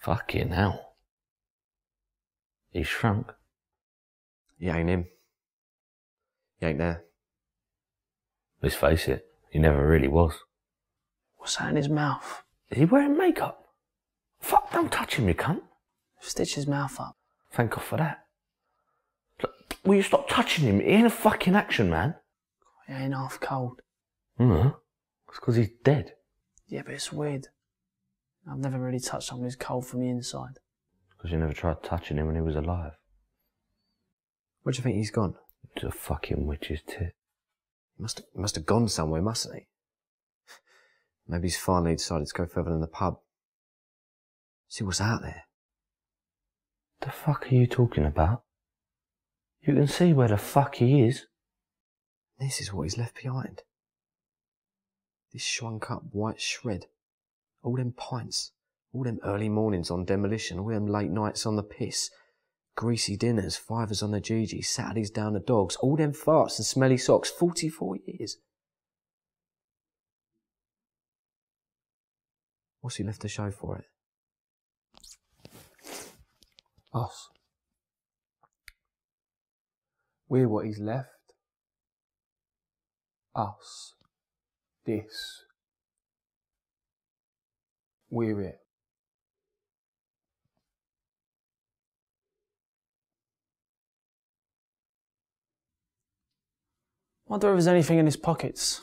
Fucking hell. He's shrunk. He ain't him. He ain't there. Let's face it, he never really was. What's that in his mouth? Is he wearing makeup? Fuck, don't touch him, you cunt. Stitch his mouth up. Thank God for that. Look, will you stop touching him? He ain't a fucking action man. He ain't half cold. It's because he's dead. Yeah, but it's weird. I've never really touched someone who's cold from the inside. Because you never tried touching him when he was alive. Where do you think he's gone? To a fucking witch's tit. He must have gone somewhere, mustn't he? Maybe he's finally decided to go further than the pub. See what's out there. The fuck are you talking about? You can see where the fuck he is. This is what he's left behind. This shrunk up white shred. All them pints. All them early mornings on demolition. All them late nights on the piss. Greasy dinners, fivers on the GG, Saturdays down the dogs. All them farts and smelly socks. 44 years. What's he left to show for it? Us. We're what he's left. Us. This. We're it. Wonder if there's anything in his pockets.